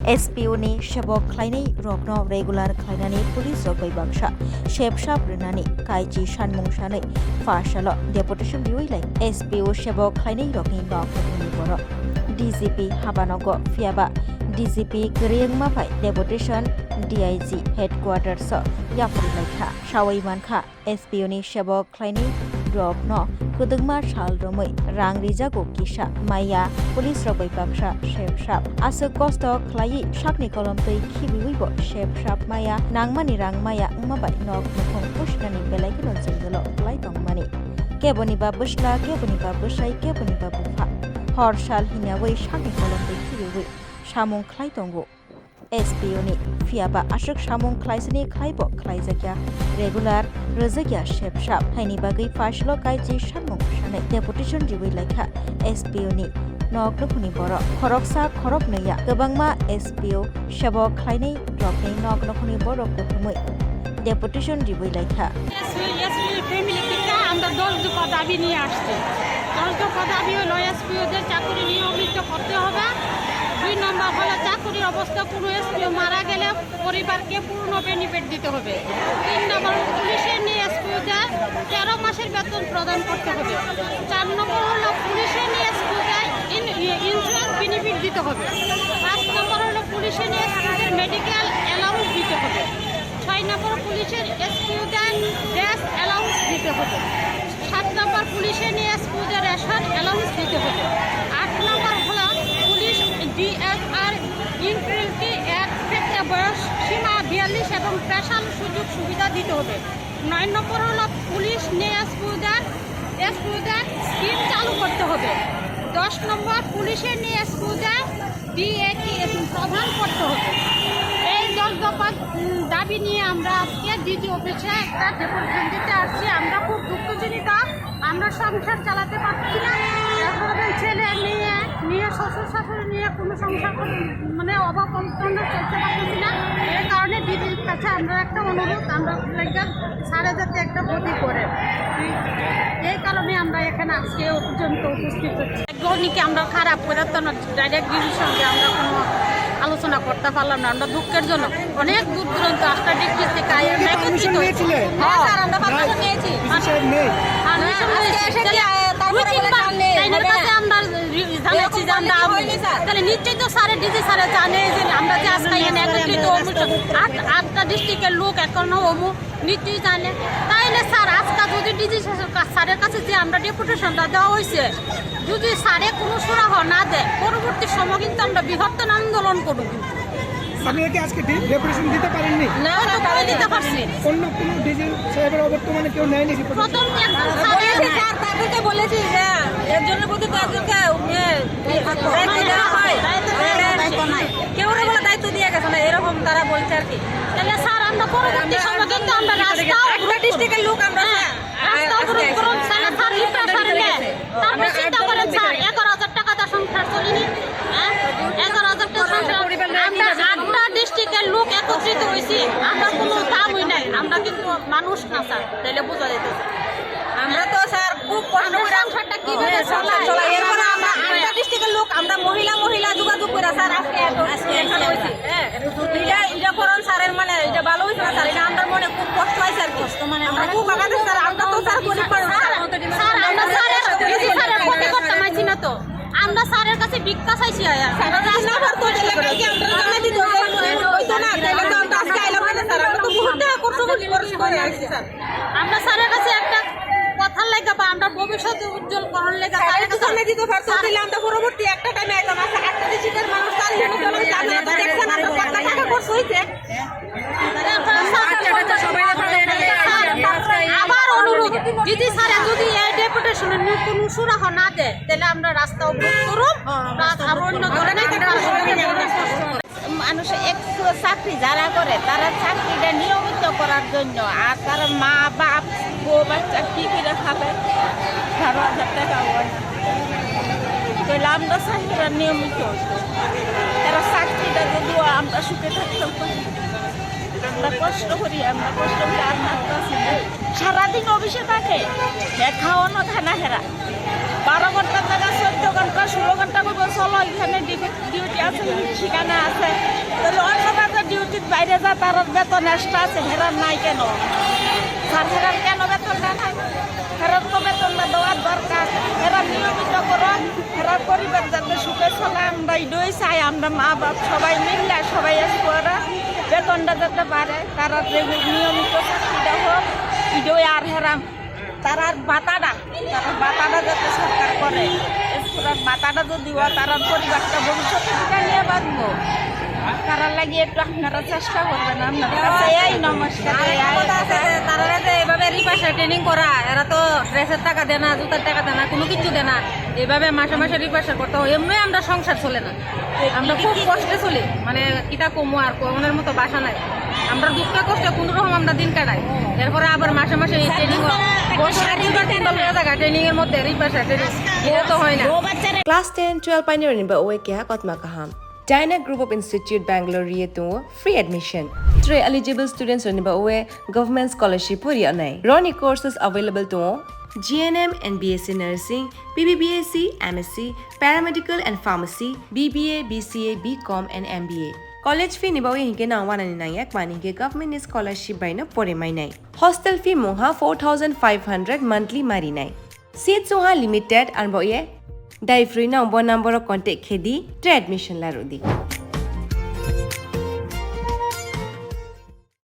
SPOनि सेबक खालायनाय रगनो रेगुलार खालायनानै पुलिस रगबै बांसा शेबसाब रिनानै कायजी सानमुं सानै फाशाल डेपुटेशन बिउइलाय SPO सेबक खालायनाय रगनि नखरनि बर' DGP हाबानग फियाबा DGP गरियंमाफाय डेपुटेशन DIG हेडक्वार्टार्स याफुरिलायखा सावै मानखा SPOनि सेबक खालायनाय रगनो कुदुंमा साल रमै रां रिजागो किसा माया पुलिस रगबै बांसा शेबसाब आसो कस्त खालायै साकनि कलमतै खिबिवैबो शेबसाब माया नांमानि रां माया उमाबाय नक मुखं पुष्णानि बेलायखौ नजरगोल लाय दंमानि केबनिबा बुस्ला केबनिबा बुसाय केबनिबा बुफा हर साल हिनावै साकनि कलमतै खिबिवै सामुं खालाय दंगो SPOनि फियाबा आशक सामुं खालायसनि खालायबो खालायजागिया रेगुलार रोजागिया शेबसाब हायनि बागै फाशल कायजी सामुं सानै डेपुटेशन दिवै लायखा SPOनि नगनफुनि बर' खरकसा खरक नैया गोबांमा SPO सेबक खालायनाय रगनि नगनफुनि बर' गथुमै डेपुटेशन दिवै लायखा আমরা 10 দফা দাবি নিয়ে আসছি 10 দফা দাবি হলো SPOদের চাকরি নিয়মিত করতে হবে 2 নম্বর হলো চাকরির অবস্থা কোনো SPO মারা গেলে পরিবারকে পূর্ণ বেনিফিট দিতে হবে 3 নম্বর পুলিশের নিয়ে SPOদের 13 মাসের বেতন প্রদান করতে হবে 4 নম্বর হলো পুলিশের নিয়ে SPOদের ইন্স্যুরেন্স বেনিফিট দিতে হবে 5 নম্বর হলো পুলিশের নিয়ে SPOদের মেডিকেল অ্যালাউন্স দিতে হবে 6 নম্বর পুলিশের SPOদের ড্রেস অ্যালাউন্স দিতে হবে 7 নম্বর পুলিশের নিয়ে SPOদের রেশন অ্যালাউন্স দিতে হবে 8 নম্বর হলো পুলিশ DSR ইনক্রিমিটি এর ক্ষেত্রে বয়স সীমা 42 এবং স্পেশাল সুযোগ সুবিধা দিতে হবে 9 নম্বর হলো পুলিশ নিয়ে SPOদের স্কিম চালু করতে হবে 10 নম্বর পুলিশের নিয়ে SPOদের DAT প্রদান করতে হবে এই 10 দফা দাবি নিয়ে আমরা আজকে ডিজি অফিসে একটা ডেপুটেশন দিতে আসছি আমরা খুব দুঃখজনিত আমরা সংসার চালাতে পারছি না এখন ছেলে নিয়ে শ্বশুর শাশুড়ি নিয়ে কোনো সংসার মানে অভাব অনটন চলতে পারছি না এই কারণে ডিজির কাছে আমরা একটা অনুরোধ আমরা সাড়ে যাতে একটা বদি করে এই কারণে আমরা এখানে আজকে পর্যন্ত উপস্থিত হচ্ছি গণিকে আমরা খারাপ করে তো ডাইরেক্ট ডিজির সঙ্গে আমরা কোনো আলোচনা করতে পারলাম না আমরা দুঃখের জন্য অনেক দূর দূরান্ত 8টা ডিস্ট্রিক্ট থেকে তাহলে নিশ্চয়ই তো স্যারে ডিজি স্যারে জানে যে আমরা যে আজকে এখানে একত্রিত 8টা ডিস্ট্রিক্টের লোক এখনো নিশ্চয়ই জানে তাইলে স্যার আজকে যদি ডিজি স্যারের কাছে যে আমরা ডেপুটেশনটা দেওয়া হয়েছে যদি স্যারে কোনো সুরাহ না দেয় পরবর্তী সময় কিন্তু আমরা বৃহত্তর আন্দোলন করব আপনি কি আজকে ডেপুটেশন দিতে পারেননি না করে দিতে পারছি অন্য কোনো ডিজি সাহেবের অবর্তমানে কেউ নেয়নি প্রথম স্যার তাদেরকে বলেছি যে এর জন্য বলতে তাদেরকে কেউ বলে দায়িত্ব দিয়ে গেছে না এরকম তারা বলছে আর কি তাহলে স্যার আমরা পরবর্তী সময় কিন্তু আমরা রাস্তা ডিস্ট্রিক্টের লোক আমরা রাস্তা অবরোধ করুন স্যার তারপরে চিন্তা করেন স্যার 11,000 টাকা তার সংসার চলিনি 11,000 টাকা সংসার আমরা 8টা ডিস্ট্রিক্টের লোক একত্রিত হয়েছি আমরা কোনো দামই নাই আমরা কিন্তু মানুষ না স্যার তাহলে বোঝা যেতেছে আমরা তো স্যার খুব কষ্ট করে সংসারটা কিভাবে চলাই এরপর আমরা 8টা ডিস্ট্রিক্টের লোক আমরা মহিলা যোগাযোগ করে স্যার আজকে এখানে হয়েছি এটা করুন স্যারের মানে এটা ভালো হয়েছে না স্যার এটা আমার মনে খুব কষ্ট হয়েছে আর কষ্ট মানে আমরা খুব আঘাত স্যার আমরা তো স্যার গরিব মানুষ স্যার আমরা স্যারের ক্ষতি করতে পারছি না তো আমরা স্যারের কাছে ভিক্ষা চাইছি আমরা স্যারের কাছে একটা কথার লেগে বা আমরা ভবিষ্যৎ উজ্জ্বল করার লেগে আমরা পরবর্তী একটা টাইমে একদম আছে 8টা ডিস্ট্রিক্টের মানুষ আবার অনুরোধ দিদি স্যার যদি এই ডেপুটেশনের কোনো সুরাহ না দেয় তাহলে আমরা রাস্তা অবরোধ করুন আর অন্য ধরনের মানুষ চাকরি যারা করে তারা চাকরিটা নিয়মিত করার জন্য আর তারা মা বাপ বউ বাচ্চা কি করে খাবে 12,000 টাকা তাহলে আমরা চাকরিটা নিয়মিত তারা চাকরিটা যদিও আমরা সুখে থাকতাম আমরা কষ্ট করি আর সারাদিন অফিসে থাকে খাওয়ানো খানা হেরা 12 ঘন্টা টাকা 14 ঘন্টা 16 ঘন্টা করে চলো এখানে ডিউটি আছে ঠিকানা আছে যা তার বেতন এক্সট্রা আছে হেরার নাই কেন স্যার হেরার কেন বেতনটা নাই হেরার তো বেতনটা দেওয়ার দরকার হেরার নিয়মিত করো হেরার পরিবার যাতে সুখে চলে আমরা এটাই চাই আমরা মা বাপ সবাই মিললে সবাই করে বেতনটা যাতে পারে তারা নিয়মিত চাকরিটা হোক এটাই আর হেরাম তারার বাতাটা যাতে সরকার করে স্কুলের বাতাটা যদি হয় তারার পরিবারটা ভবিষ্যতে নিয়ে বাঁচবো তারা লাগিয়ে একটু আপনারা চেষ্টা করবেন আপনাদের কাছে এই নমস্কার তারা যে এভাবে রিপাশে ট্রেনিং করা এরা তো ড্রেসের টাকা দেয় না জুতার টাকা দেয় না কোনো কিছু দেয় না এভাবে মাসে মাসে রিপাশে করতে হয় এমনি আমরা সংসার চলে না আমরা খুব কষ্টে চলি মানে কিটা কমো আর কমনের মতো বাসা নাই আমরা দুঃখ কষ্টে কোনো রকম আমরা দিন কাটাই এরপরে আবার মাসে মাসে ট্রেনিং ট্রেনিং এর মধ্যে রিপাশে ট্রেনিং এটা তো হয় না Class 10, 12 pioneering ba oe kya kotma kaham. Dyna Group of Institute Bangalore to free admission. 3 eligible students ni ba oe government scholarship puri anai. Roni courses available to GNM and BSc Nursing, BBBSc, MSc, Paramedical and Pharmacy, BBA, BCA, BCom and MBA. College fee ni ba oe hinke na wana ni nai ek mani ke government scholarship by na pore mai nai. Hostel fee moha 4500 monthly mari nai. Seats oha limited and ba oe Dai free na number contact khedi admission la rodi.